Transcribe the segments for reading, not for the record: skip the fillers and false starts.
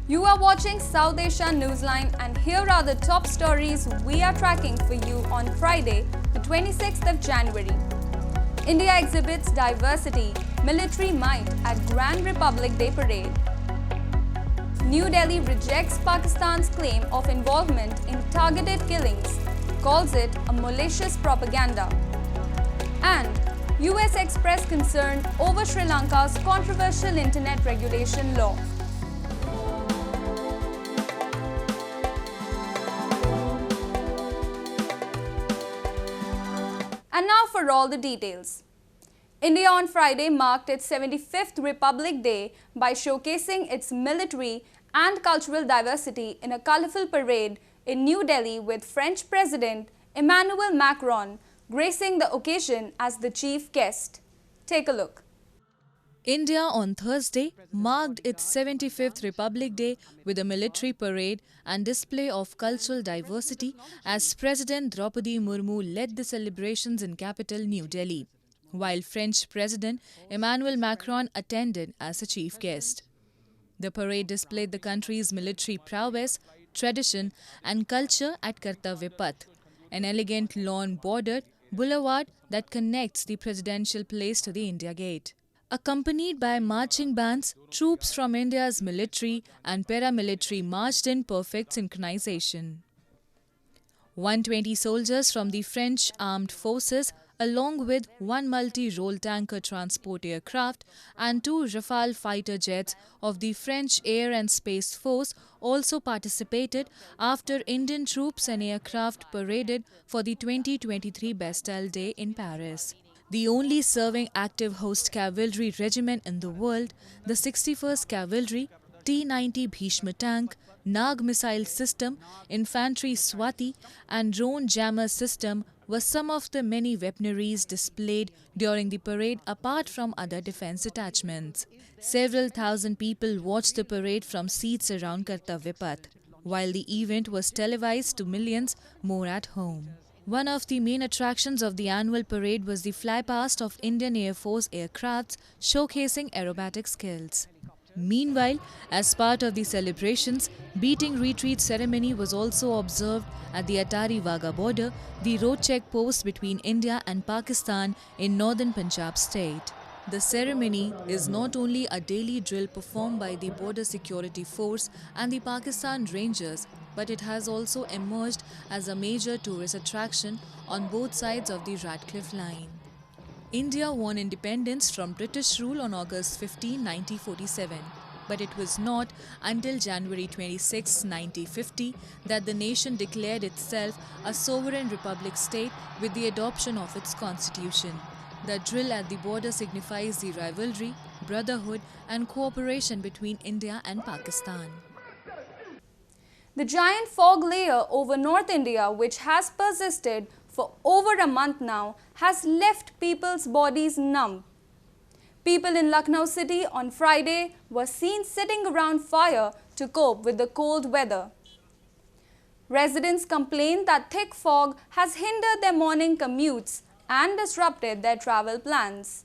You are watching South Asia Newsline, and here are the top stories we are tracking for you on Friday, the 26th of January. India exhibits diversity, military might at Grand Republic Day Parade. New Delhi rejects Pakistan's claim of involvement in targeted killings, calls it a malicious propaganda. And US expressed concern over Sri Lanka's controversial internet regulation law. And now for all the details. India on Friday marked its 75th Republic Day by showcasing its military and cultural diversity in a colorful parade in New Delhi with French President Emmanuel Macron gracing the occasion as the chief guest. Take a look. India on Thursday marked its 75th Republic Day with a military parade and display of cultural diversity as President Draupadi Murmu led the celebrations in capital New Delhi, while French President Emmanuel Macron attended as a chief guest. The parade displayed the country's military prowess, tradition and culture at Kartavya Path, an elegant lawn-bordered boulevard that connects the presidential place to the India Gate. Accompanied by marching bands, troops from India's military and paramilitary marched in perfect synchronization. 120 soldiers from the French armed forces, along with one multi-role tanker transport aircraft and two Rafale fighter jets of the French Air and Space Force, also participated after Indian troops and aircraft paraded for the 2023 Bastille Day in Paris. The only serving active host cavalry regiment in the world, the 61st Cavalry, T-90 Bhishma tank, Nag missile system, infantry Swati and drone jammer system were some of the many weaponaries displayed during the parade apart from other defense attachments. Several thousand people watched the parade from seats around Kartavya Path, while the event was televised to millions more at home. One of the main attractions of the annual parade was the flypast of Indian Air Force aircrafts showcasing aerobatic skills. Meanwhile, as part of the celebrations, beating retreat ceremony was also observed at the Atari Wagah border, the road check post between India and Pakistan in northern Punjab state. The ceremony is not only a daily drill performed by the Border Security Force and the Pakistan Rangers, but it has also emerged as a major tourist attraction on both sides of the Radcliffe Line. India won independence from British rule on August 15, 1947, but it was not until January 26, 1950 that the nation declared itself a sovereign republic state with the adoption of its constitution. The drill at the border signifies the rivalry, brotherhood and cooperation between India and Pakistan. The giant fog layer over North India, which has persisted for over a month now, has left people's bodies numb. People in Lucknow city on Friday were seen sitting around fire to cope with the cold weather. Residents complained that thick fog has hindered their morning commutes and disrupted their travel plans.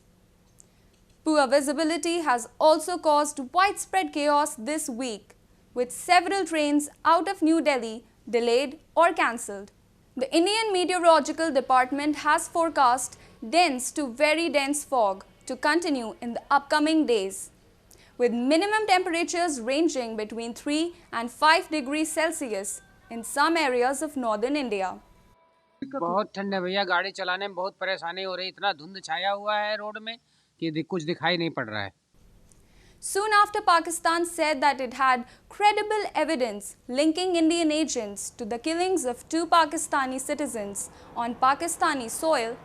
Poor visibility has also caused widespread chaos this week, with several trains out of New Delhi delayed or cancelled. The Indian Meteorological Department has forecast dense to very dense fog to continue in the upcoming days, with minimum temperatures ranging between 3 and 5 degrees Celsius in some areas of northern India. बहुत ठंड है भैया, गाड़ी चलाने में बहुत परेशानी हो रही है। इतना धुंध छाया हुआ है रोड में कि कुछ दिखाई नहीं पड़ रहा है। Soon after Pakistan said that it had credible evidence linking Indian agents to the killings of two Pakistani citizens on Pakistani soil,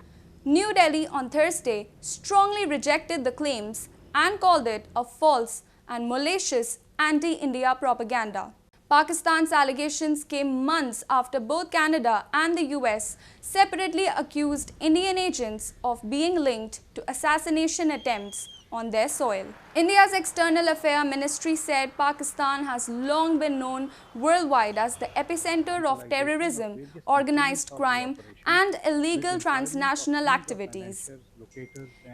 New Delhi on Thursday strongly rejected the claims and called it a false and malicious anti-India propaganda. Pakistan's allegations came months after both Canada and the US separately accused Indian agents of being linked to assassination attempts on their soil. India's External Affairs Ministry said Pakistan has long been known worldwide as the epicenter of terrorism, organized crime and illegal transnational activities.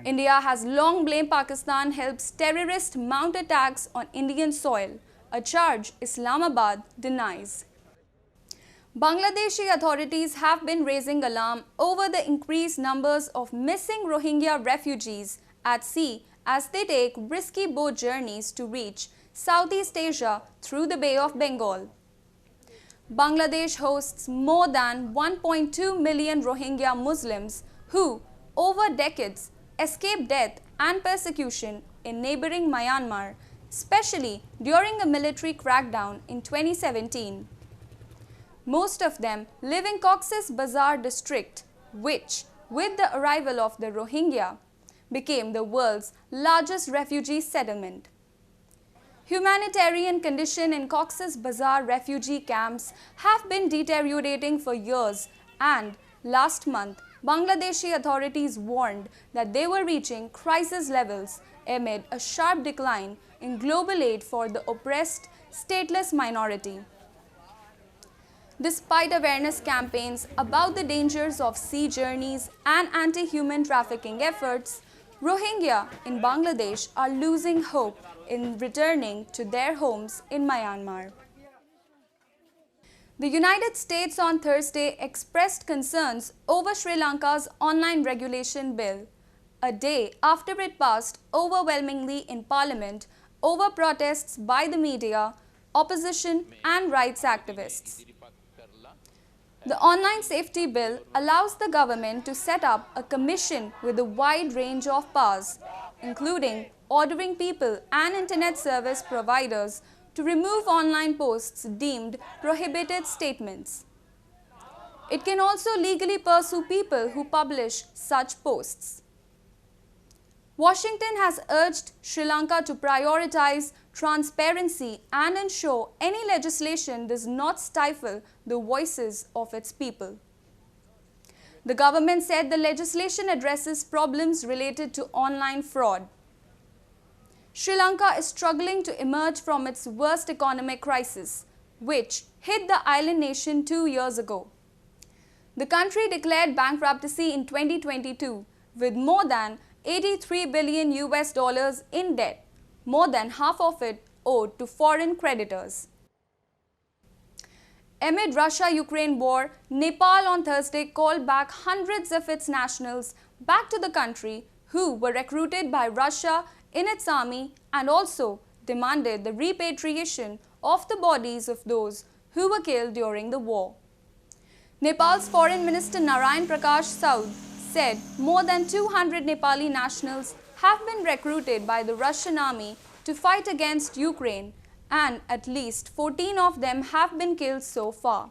India has long blamed Pakistan helps terrorists mount attacks on Indian soil, a charge Islamabad denies. Bangladeshi authorities have been raising alarm over the increased numbers of missing Rohingya refugees at sea as they take risky boat journeys to reach Southeast Asia through the Bay of Bengal. Bangladesh hosts more than 1.2 million Rohingya Muslims who, over decades, escaped death and persecution in neighboring Myanmar, especially during a military crackdown in 2017. Most of them live in Cox's Bazar district, which, with the arrival of the Rohingya, became the world's largest refugee settlement. Humanitarian conditions in Cox's Bazar refugee camps have been deteriorating for years, and last month, Bangladeshi authorities warned that they were reaching crisis levels amid a sharp decline in global aid for the oppressed, stateless minority. Despite awareness campaigns about the dangers of sea journeys and anti-human trafficking efforts, Rohingya in Bangladesh are losing hope in returning to their homes in Myanmar. The United States on Thursday expressed concerns over Sri Lanka's online regulation bill, a day after it passed overwhelmingly in Parliament over protests by the media, opposition and rights activists. The online safety bill allows the government to set up a commission with a wide range of powers, including ordering people and internet service providers to remove online posts deemed prohibited statements. It can also legally pursue people who publish such posts. Washington has urged Sri Lanka to prioritize transparency and ensure any legislation does not stifle the voices of its people. The government said the legislation addresses problems related to online fraud. Sri Lanka is struggling to emerge from its worst economic crisis, which hit the island nation 2 years ago. The country declared bankruptcy in 2022 with more than $83 billion in debt, more than half of it owed to foreign creditors. Amid Russia-Ukraine war, Nepal on Thursday called back hundreds of its nationals back to the country who were recruited by Russia in its army and also demanded the repatriation of the bodies of those who were killed during the war. Nepal's Foreign Minister Narayan Prakash Soud said more than 200 Nepali nationals have been recruited by the Russian army to fight against Ukraine, and at least 14 of them have been killed so far.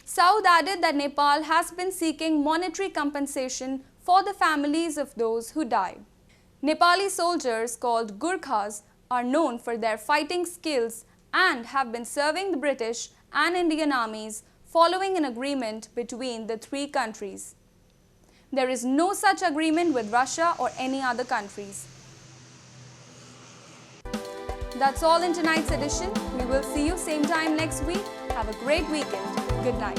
Soud added that Nepal has been seeking monetary compensation for the families of those who died. Nepali soldiers called Gurkhas are known for their fighting skills and have been serving the British and Indian armies following an agreement between the three countries. There is no such agreement with Russia or any other countries. That's all in tonight's edition. We will see you same time next week. Have a great weekend. Good night.